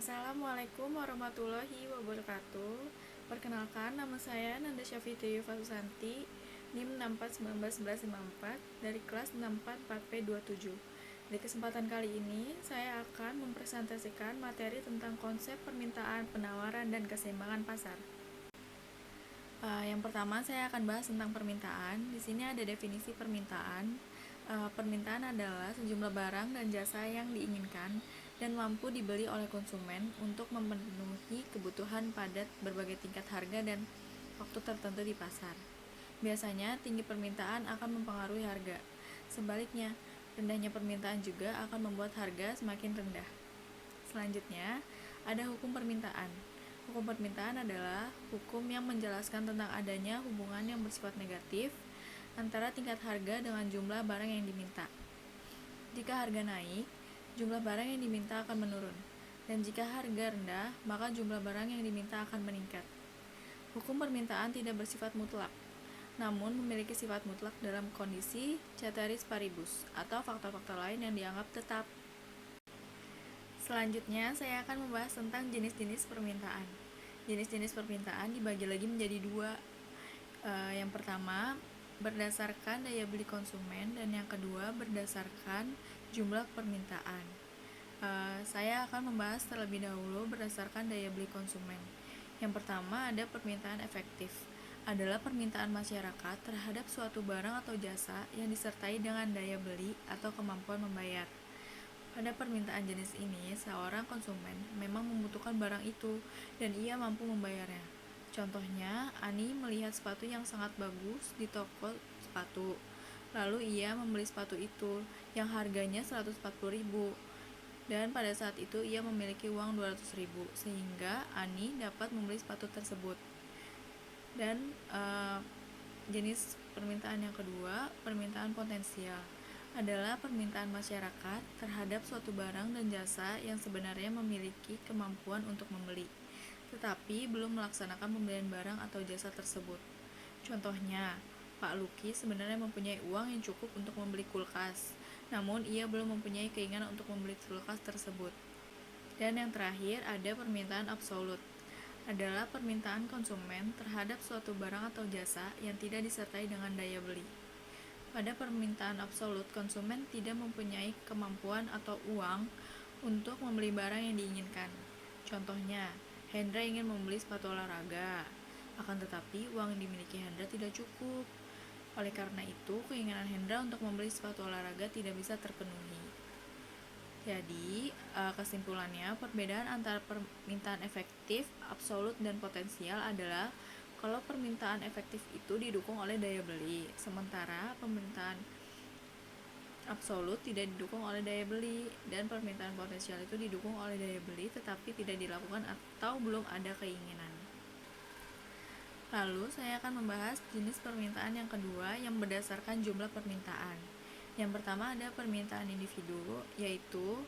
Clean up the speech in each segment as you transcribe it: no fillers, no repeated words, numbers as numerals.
Assalamualaikum warahmatullahi wabarakatuh. Perkenalkan, nama saya Nanda Syafitri Fasusanti, NIM 64191154 dari kelas 644P27. Di kesempatan kali ini, saya akan mempresentasikan materi tentang konsep permintaan, penawaran, dan keseimbangan pasar. Yang pertama, saya akan bahas tentang permintaan. Di sini ada definisi permintaan. Permintaan adalah sejumlah barang dan jasa yang diinginkan dan mampu dibeli oleh konsumen untuk memenuhi kebutuhan pada berbagai tingkat harga dan waktu tertentu di pasar. Biasanya, tinggi permintaan akan mempengaruhi harga. Sebaliknya, rendahnya permintaan juga akan membuat harga semakin rendah. Selanjutnya, ada hukum permintaan. Hukum permintaan adalah hukum yang menjelaskan tentang adanya hubungan yang bersifat negatif antara tingkat harga dengan jumlah barang yang diminta. Jika harga naik, jumlah barang yang diminta akan menurun, dan jika harga rendah, maka jumlah barang yang diminta akan meningkat. Hukum permintaan tidak bersifat mutlak, namun memiliki sifat mutlak dalam kondisi ceteris paribus atau faktor-faktor lain yang dianggap tetap. Selanjutnya, saya akan membahas tentang jenis-jenis permintaan. Jenis-jenis permintaan dibagi lagi menjadi dua. Yang pertama, berdasarkan daya beli konsumen, dan yang kedua, berdasarkan jumlah permintaan. Saya akan membahas terlebih dahulu berdasarkan daya beli konsumen. Yang pertama, ada permintaan efektif. Adalah permintaan masyarakat terhadap suatu barang atau jasa yang disertai dengan daya beli atau kemampuan membayar. Pada permintaan jenis ini, seorang konsumen memang membutuhkan barang itu dan ia mampu membayarnya. Contohnya, Ani melihat sepatu yang sangat bagus di toko sepatu. Lalu ia membeli sepatu itu yang harganya 140.000 dan pada saat itu ia memiliki uang 200.000 sehingga Ani dapat membeli sepatu tersebut. Dan jenis permintaan yang kedua, permintaan potensial, adalah permintaan masyarakat terhadap suatu barang dan jasa yang sebenarnya memiliki kemampuan untuk membeli, tetapi belum melaksanakan pembelian barang atau jasa tersebut. Contohnya, Pak Luki sebenarnya mempunyai uang yang cukup untuk membeli kulkas, namun ia belum mempunyai keinginan untuk membeli kulkas tersebut. Dan yang terakhir, ada permintaan absolut, adalah permintaan konsumen terhadap suatu barang atau jasa yang tidak disertai dengan daya beli. Pada permintaan absolut, konsumen tidak mempunyai kemampuan atau uang untuk membeli barang yang diinginkan. Contohnya, Hendra ingin membeli sepatu olahraga, akan tetapi uang yang dimiliki Hendra tidak cukup. Oleh karena itu, keinginan Hendra untuk membeli sepatu olahraga tidak bisa terpenuhi. Jadi, kesimpulannya, perbedaan antara permintaan efektif, absolut, dan potensial adalah kalau permintaan efektif itu didukung oleh daya beli, sementara permintaan absolut tidak didukung oleh daya beli, dan permintaan potensial itu didukung oleh daya beli tetapi tidak dilakukan atau belum ada keinginan. Lalu saya akan membahas jenis permintaan yang kedua yang berdasarkan jumlah permintaan. Yang pertama ada permintaan individu, yaitu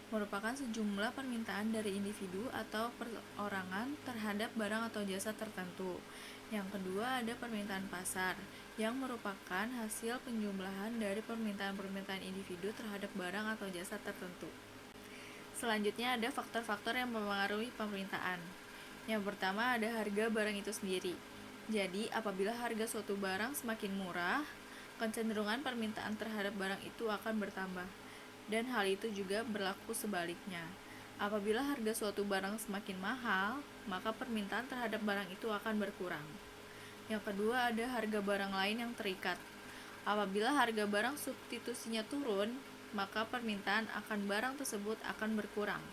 merupakan sejumlah permintaan dari individu atau perorangan terhadap barang atau jasa tertentu. Yang kedua ada permintaan pasar, yang merupakan hasil penjumlahan dari permintaan-permintaan individu terhadap barang atau jasa tertentu. Selanjutnya ada faktor-faktor yang mempengaruhi permintaan. Yang pertama ada harga barang itu sendiri. Jadi, apabila harga suatu barang semakin murah, kecenderungan permintaan terhadap barang itu akan bertambah. Dan hal itu juga berlaku sebaliknya. Apabila harga suatu barang semakin mahal, maka permintaan terhadap barang itu akan berkurang. Yang kedua ada harga barang lain yang terikat. Apabila harga barang substitusinya turun, maka permintaan akan barang tersebut akan berkurang.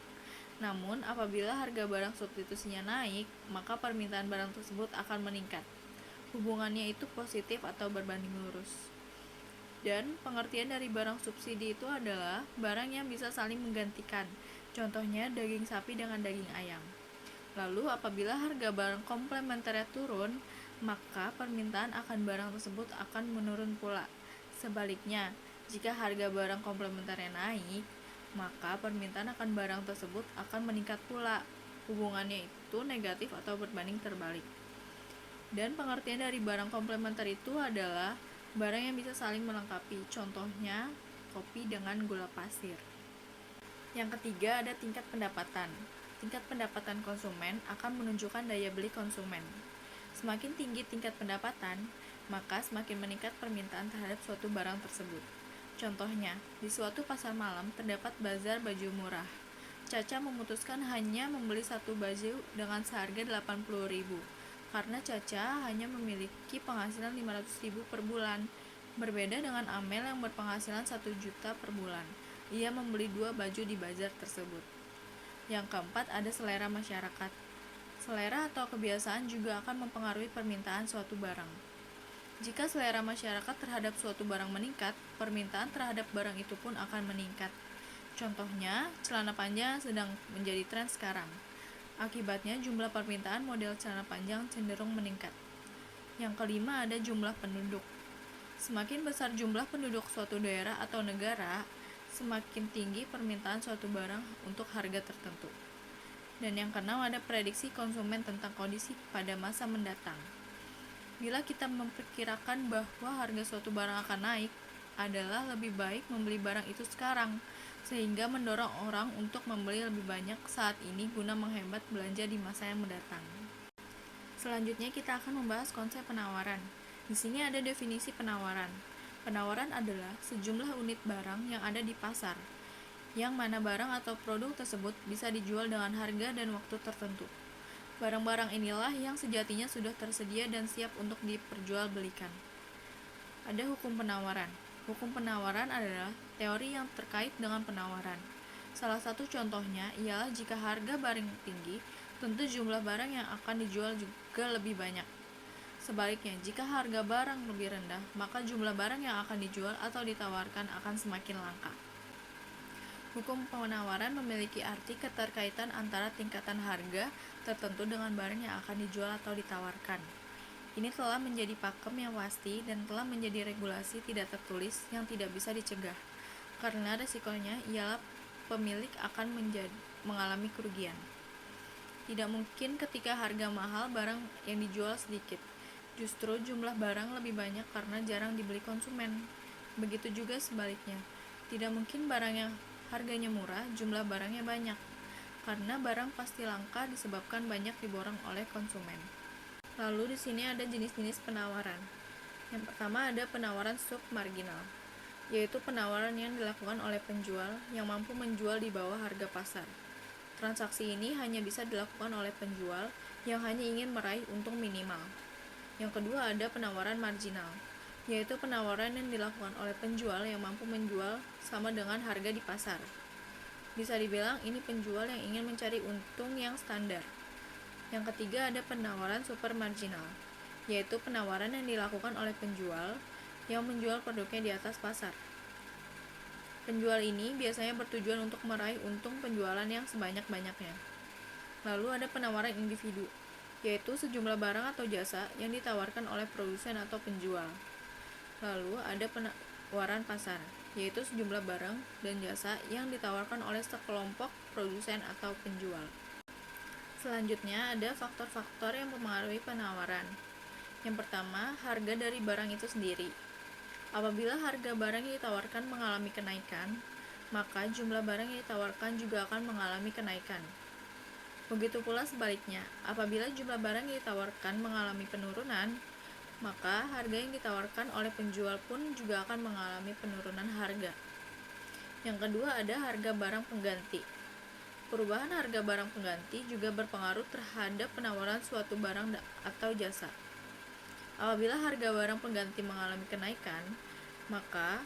Namun, apabila harga barang substitusinya naik, maka permintaan barang tersebut akan meningkat. Hubungannya itu positif atau berbanding lurus. Dan pengertian dari barang subsidi itu adalah barang yang bisa saling menggantikan. Contohnya daging sapi dengan daging ayam. Lalu apabila harga barang komplementernya turun, maka permintaan akan barang tersebut akan menurun pula. Sebaliknya, jika harga barang komplementernya naik, maka permintaan akan barang tersebut akan meningkat pula. Hubungannya itu negatif atau berbanding terbalik. Dan pengertian dari barang komplementer itu adalah barang yang bisa saling melengkapi, contohnya kopi dengan gula pasir. Yang ketiga ada tingkat pendapatan. tingkat pendapatan konsumen akan menunjukkan daya beli konsumen. Semakin tinggi tingkat pendapatan, maka semakin meningkat permintaan terhadap suatu barang tersebut. Contohnya, di suatu pasar malam terdapat bazar baju murah. Caca memutuskan hanya membeli satu baju dengan seharga 80.000 karena Caca hanya memiliki penghasilan 500.000 per bulan. Berbeda dengan Amel yang berpenghasilan 1 juta per bulan. Ia membeli 2 baju di bazar tersebut. Yang keempat, ada selera masyarakat. Selera atau kebiasaan juga akan mempengaruhi permintaan suatu barang. Jika selera masyarakat terhadap suatu barang meningkat, permintaan terhadap barang itu pun akan meningkat. Contohnya, celana panjang sedang menjadi tren sekarang. Akibatnya, jumlah permintaan model celana panjang cenderung meningkat. Yang kelima, ada jumlah penduduk. Semakin besar jumlah penduduk suatu daerah atau negara, semakin tinggi permintaan suatu barang untuk harga tertentu. Dan yang keenam, ada prediksi konsumen tentang kondisi pada masa mendatang. Bila kita memperkirakan bahwa harga suatu barang akan naik, adalah lebih baik membeli barang itu sekarang, sehingga mendorong orang untuk membeli lebih banyak saat ini guna menghemat belanja di masa yang mendatang. Selanjutnya kita akan membahas konsep penawaran. Di sini ada definisi penawaran. Penawaran adalah sejumlah unit barang yang ada di pasar, yang mana barang atau produk tersebut bisa dijual dengan harga dan waktu tertentu. Barang-barang inilah yang sejatinya sudah tersedia dan siap untuk diperjualbelikan. Ada hukum penawaran. Hukum penawaran adalah teori yang terkait dengan penawaran. Salah satu contohnya ialah jika harga barang tinggi, tentu jumlah barang yang akan dijual juga lebih banyak. Sebaliknya, jika harga barang lebih rendah, maka jumlah barang yang akan dijual atau ditawarkan akan semakin langka. Hukum penawaran memiliki arti keterkaitan antara tingkatan harga tertentu dengan barang yang akan dijual atau ditawarkan. Ini telah menjadi pakem yang pasti dan telah menjadi regulasi tidak tertulis yang tidak bisa dicegah, karena resikonya ialah pemilik akan mengalami kerugian. Tidak mungkin ketika harga mahal barang yang dijual sedikit. Justru jumlah barang lebih banyak karena jarang dibeli konsumen. Begitu juga sebaliknya. Tidak mungkin barang yang harganya murah, jumlah barangnya banyak. Karena barang pasti langka disebabkan banyak diborong oleh konsumen. Lalu di sini ada jenis-jenis penawaran. Yang pertama ada penawaran submarginal, yaitu penawaran yang dilakukan oleh penjual yang mampu menjual di bawah harga pasar. Transaksi ini hanya bisa dilakukan oleh penjual yang hanya ingin meraih untung minimal. Yang kedua ada penawaran marginal, yaitu penawaran yang dilakukan oleh penjual yang mampu menjual sama dengan harga di pasar. Bisa dibilang ini penjual yang ingin mencari untung yang standar. Yang ketiga ada penawaran supermarginal, yaitu penawaran yang dilakukan oleh penjual yang menjual produknya di atas pasar. Penjual ini biasanya bertujuan untuk meraih untung penjualan yang sebanyak-banyaknya. Lalu ada penawaran individu, yaitu sejumlah barang atau jasa yang ditawarkan oleh produsen atau penjual. Lalu ada penawaran pasar, yaitu sejumlah barang dan jasa yang ditawarkan oleh sekelompok produsen atau penjual. Selanjutnya ada faktor-faktor yang mempengaruhi penawaran. Yang pertama, harga dari barang itu sendiri. Apabila harga barang yang ditawarkan mengalami kenaikan, maka jumlah barang yang ditawarkan juga akan mengalami kenaikan. Begitu pula sebaliknya, apabila jumlah barang yang ditawarkan mengalami penurunan, maka harga yang ditawarkan oleh penjual pun juga akan mengalami penurunan harga. Yang kedua ada harga barang pengganti. Perubahan harga barang pengganti juga berpengaruh terhadap penawaran suatu barang atau jasa. Apabila harga barang pengganti mengalami kenaikan, maka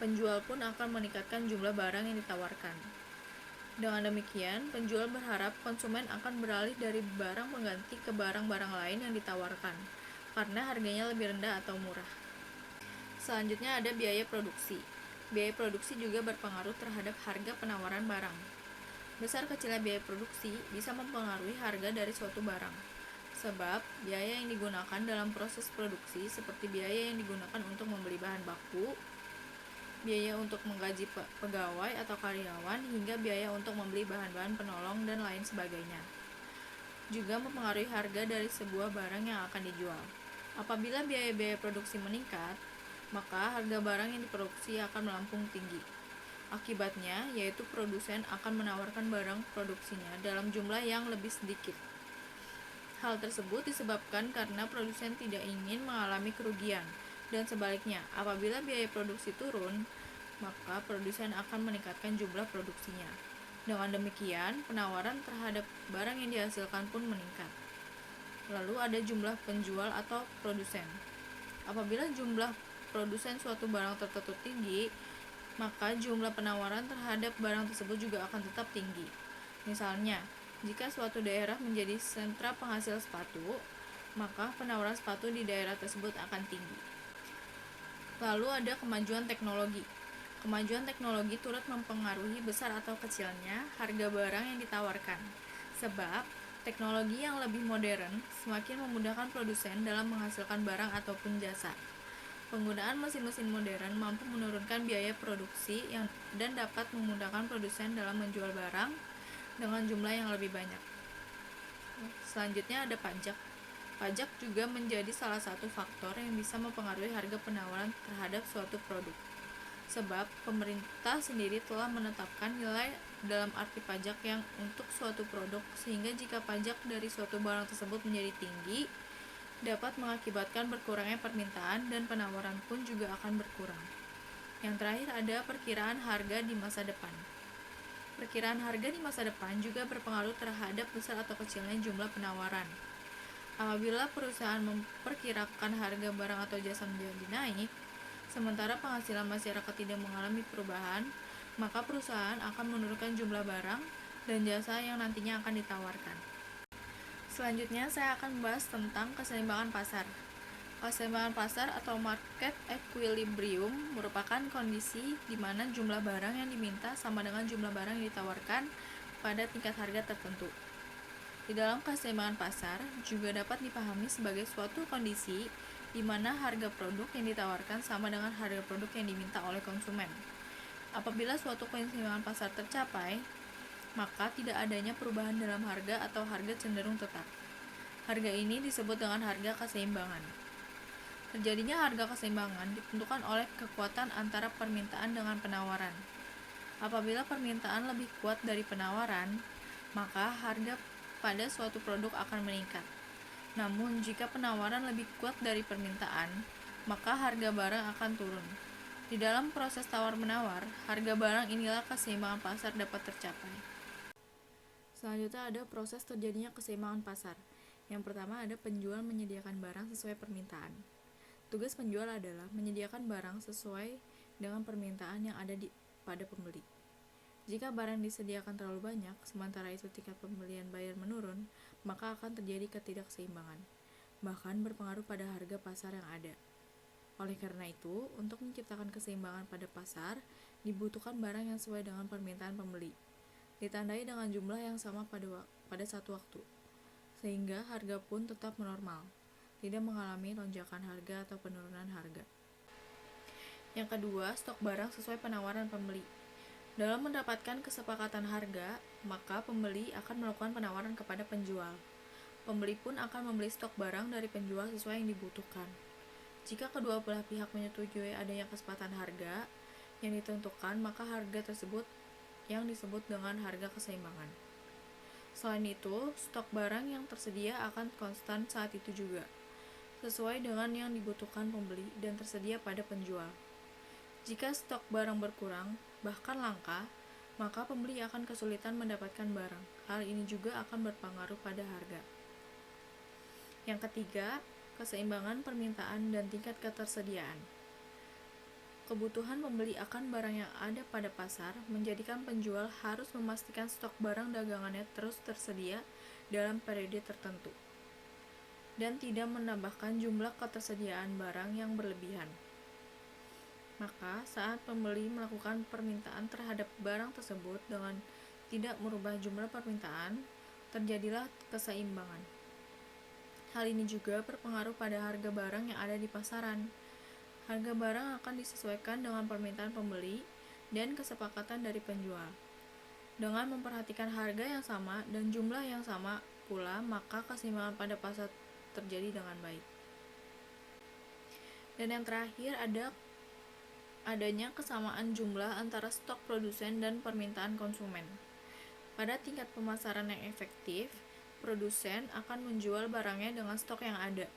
penjual pun akan meningkatkan jumlah barang yang ditawarkan. Dengan demikian, penjual berharap konsumen akan beralih dari barang pengganti ke barang-barang lain yang ditawarkan, karena harganya lebih rendah atau murah. Selanjutnya ada biaya produksi. Biaya produksi juga berpengaruh terhadap harga penawaran barang. Besar kecilnya biaya produksi bisa mempengaruhi harga dari suatu barang, sebab biaya yang digunakan dalam proses produksi seperti biaya yang digunakan untuk membeli bahan baku, biaya untuk menggaji pegawai atau karyawan, hingga biaya untuk membeli bahan-bahan penolong dan lain sebagainya. Juga mempengaruhi harga dari sebuah barang yang akan dijual. Apabila biaya-biaya produksi meningkat, maka harga barang yang diproduksi akan melambung tinggi. Akibatnya, yaitu produsen akan menawarkan barang produksinya dalam jumlah yang lebih sedikit. Hal tersebut disebabkan karena produsen tidak ingin mengalami kerugian, dan sebaliknya, apabila biaya produksi turun, maka produsen akan meningkatkan jumlah produksinya. Dengan demikian, penawaran terhadap barang yang dihasilkan pun meningkat. Lalu ada jumlah penjual atau produsen. Apabila jumlah produsen suatu barang tertentu tinggi, maka jumlah penawaran terhadap barang tersebut juga akan tetap tinggi. Misalnya, jika suatu daerah menjadi sentra penghasil sepatu, maka penawaran sepatu di daerah tersebut akan tinggi. Lalu ada kemajuan teknologi. Kemajuan teknologi turut mempengaruhi besar atau kecilnya harga barang yang ditawarkan. Sebab, teknologi yang lebih modern semakin memudahkan produsen dalam menghasilkan barang ataupun jasa. Penggunaan mesin-mesin modern mampu menurunkan biaya produksi dan dapat memudahkan produsen dalam menjual barang dengan jumlah yang lebih banyak. Selanjutnya ada pajak. Pajak juga menjadi salah satu faktor yang bisa mempengaruhi harga penawaran terhadap suatu produk. Sebab pemerintah sendiri telah menetapkan nilai dalam arti pajak yang untuk suatu produk, sehingga jika pajak dari suatu barang tersebut menjadi tinggi, dapat mengakibatkan berkurangnya permintaan dan penawaran pun juga akan berkurang. Yang terakhir ada perkiraan harga di masa depan. Perkiraan harga di masa depan juga berpengaruh terhadap besar atau kecilnya jumlah penawaran. Apabila perusahaan memperkirakan harga barang atau jasa menjadi naik, sementara penghasilan masyarakat tidak mengalami perubahan, maka perusahaan akan menurunkan jumlah barang dan jasa yang nantinya akan ditawarkan. Selanjutnya, saya akan membahas tentang keseimbangan pasar. Keseimbangan pasar atau market equilibrium merupakan kondisi di mana jumlah barang yang diminta sama dengan jumlah barang yang ditawarkan pada tingkat harga tertentu. Di dalam keseimbangan pasar juga dapat dipahami sebagai suatu kondisi di mana harga produk yang ditawarkan sama dengan harga produk yang diminta oleh konsumen. Apabila suatu keseimbangan pasar tercapai, maka tidak adanya perubahan dalam harga atau harga cenderung tetap. Harga ini disebut dengan harga keseimbangan. Terjadinya harga keseimbangan ditentukan oleh kekuatan antara permintaan dengan penawaran. Apabila permintaan lebih kuat dari penawaran, maka harga pada suatu produk akan meningkat. Namun, jika penawaran lebih kuat dari permintaan, maka harga barang akan turun. Di dalam proses tawar-menawar, harga barang inilah keseimbangan pasar dapat tercapai. Selanjutnya ada proses terjadinya keseimbangan pasar. Yang pertama ada penjual menyediakan barang sesuai permintaan. Tugas penjual adalah menyediakan barang sesuai dengan permintaan yang ada pada pembeli. Jika barang disediakan terlalu banyak, sementara itu tingkat pembelian buyer menurun, maka akan terjadi ketidakseimbangan, bahkan berpengaruh pada harga pasar yang ada. Oleh karena itu, untuk menciptakan keseimbangan pada pasar, dibutuhkan barang yang sesuai dengan permintaan pembeli, ditandai dengan jumlah yang sama pada satu waktu, sehingga harga pun tetap normal, tidak mengalami lonjakan harga atau penurunan harga. Yang kedua, stok barang sesuai penawaran pembeli. Dalam mendapatkan kesepakatan harga, maka pembeli akan melakukan penawaran kepada penjual. Pembeli pun akan membeli stok barang dari penjual sesuai yang dibutuhkan. Jika kedua belah pihak menyetujui adanya kesepakatan harga yang ditentukan, maka harga tersebut yang disebut dengan harga keseimbangan. Selain itu, stok barang yang tersedia akan konstan saat itu juga, sesuai dengan yang dibutuhkan pembeli dan tersedia pada penjual. Jika stok barang berkurang, bahkan langka, maka pembeli akan kesulitan mendapatkan barang. Hal ini juga akan berpengaruh pada harga. Yang ketiga, keseimbangan permintaan dan tingkat ketersediaan. Kebutuhan pembeli akan barang yang ada pada pasar menjadikan penjual harus memastikan stok barang dagangannya terus tersedia dalam periode tertentu dan tidak menambahkan jumlah ketersediaan barang yang berlebihan. Maka, saat pembeli melakukan permintaan terhadap barang tersebut dengan tidak merubah jumlah permintaan, terjadilah keseimbangan. Hal ini juga berpengaruh pada harga barang yang ada di pasaran. Harga barang akan disesuaikan dengan permintaan pembeli dan kesepakatan dari penjual. Dengan memperhatikan harga yang sama dan jumlah yang sama pula, maka keseimbangan pada pasar terjadi dengan baik. Dan yang terakhir ada adanya kesamaan jumlah antara stok produsen dan permintaan konsumen. Pada tingkat pemasaran yang efektif, produsen akan menjual barangnya dengan stok yang ada.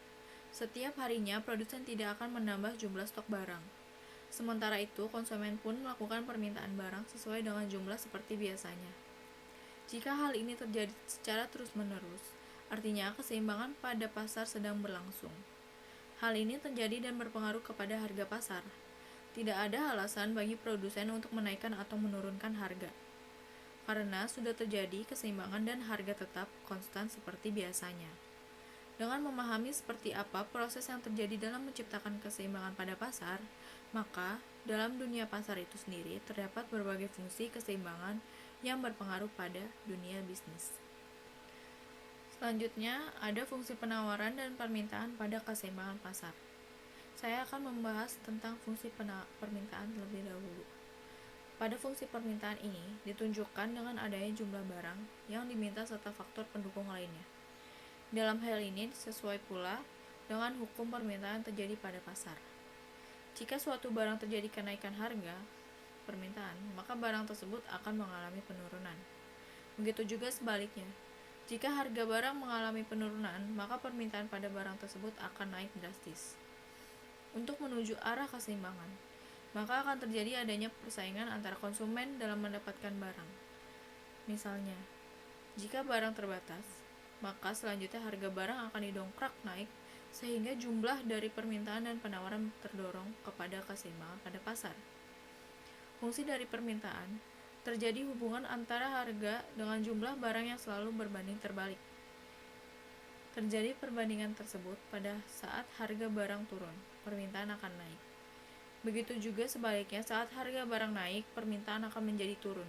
Setiap harinya, produsen tidak akan menambah jumlah stok barang. Sementara itu, konsumen pun melakukan permintaan barang sesuai dengan jumlah seperti biasanya. Jika hal ini terjadi secara terus-menerus, artinya keseimbangan pada pasar sedang berlangsung. Hal ini terjadi dan berpengaruh kepada harga pasar. Tidak ada alasan bagi produsen untuk menaikkan atau menurunkan harga, karena sudah terjadi keseimbangan dan harga tetap konstan seperti biasanya. Dengan memahami seperti apa proses yang terjadi dalam menciptakan keseimbangan pada pasar, maka dalam dunia pasar itu sendiri terdapat berbagai fungsi keseimbangan yang berpengaruh pada dunia bisnis. Selanjutnya, ada fungsi penawaran dan permintaan pada keseimbangan pasar. Saya akan membahas tentang fungsi permintaan terlebih dahulu. Pada fungsi permintaan ini ditunjukkan dengan adanya jumlah barang yang diminta serta faktor pendukung lainnya. Dalam hal ini sesuai pula dengan hukum permintaan terjadi pada pasar. Jika suatu barang terjadi kenaikan harga permintaan, maka barang tersebut akan mengalami penurunan. Begitu juga sebaliknya. Jika harga barang mengalami penurunan, maka permintaan pada barang tersebut akan naik drastis. Untuk menuju arah keseimbangan, maka akan terjadi adanya persaingan antara konsumen dalam mendapatkan barang. Misalnya, jika barang terbatas, maka selanjutnya harga barang akan didongkrak naik sehingga jumlah dari permintaan dan penawaran terdorong kepada keseimbangan pada pasar. Fungsi dari permintaan terjadi hubungan antara harga dengan jumlah barang yang selalu berbanding terbalik. Terjadi perbandingan tersebut pada saat harga barang turun, permintaan akan naik. Begitu juga sebaliknya, saat harga barang naik, permintaan akan menjadi turun.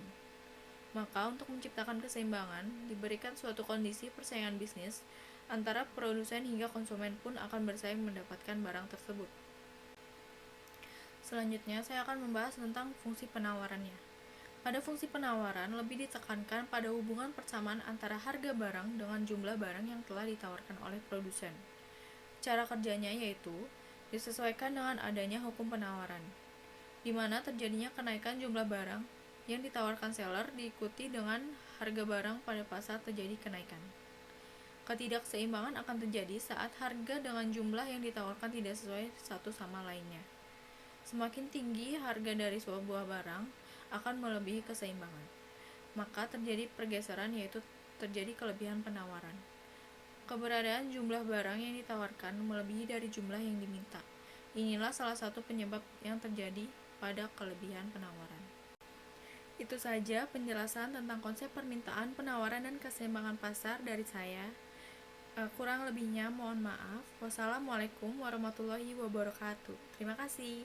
Maka untuk menciptakan keseimbangan, diberikan suatu kondisi persaingan bisnis antara produsen hingga konsumen pun akan bersaing mendapatkan barang tersebut. Selanjutnya, saya akan membahas tentang fungsi penawarannya. Pada fungsi penawaran, lebih ditekankan pada hubungan persamaan antara harga barang dengan jumlah barang yang telah ditawarkan oleh produsen. Cara kerjanya yaitu disesuaikan dengan adanya hukum penawaran, di mana terjadinya kenaikan jumlah barang yang ditawarkan seller diikuti dengan harga barang pada pasar terjadi kenaikan. Ketidakseimbangan akan terjadi saat harga dengan jumlah yang ditawarkan tidak sesuai satu sama lainnya. Semakin tinggi harga dari sebuah barang akan melebihi keseimbangan. Maka terjadi pergeseran, yaitu terjadi kelebihan penawaran. Keberadaan jumlah barang yang ditawarkan melebihi dari jumlah yang diminta. Inilah salah satu penyebab yang terjadi pada kelebihan penawaran. Itu saja penjelasan tentang konsep permintaan, penawaran, dan keseimbangan pasar dari saya. Kurang lebihnya mohon maaf. Wassalamualaikum warahmatullahi wabarakatuh. Terima kasih.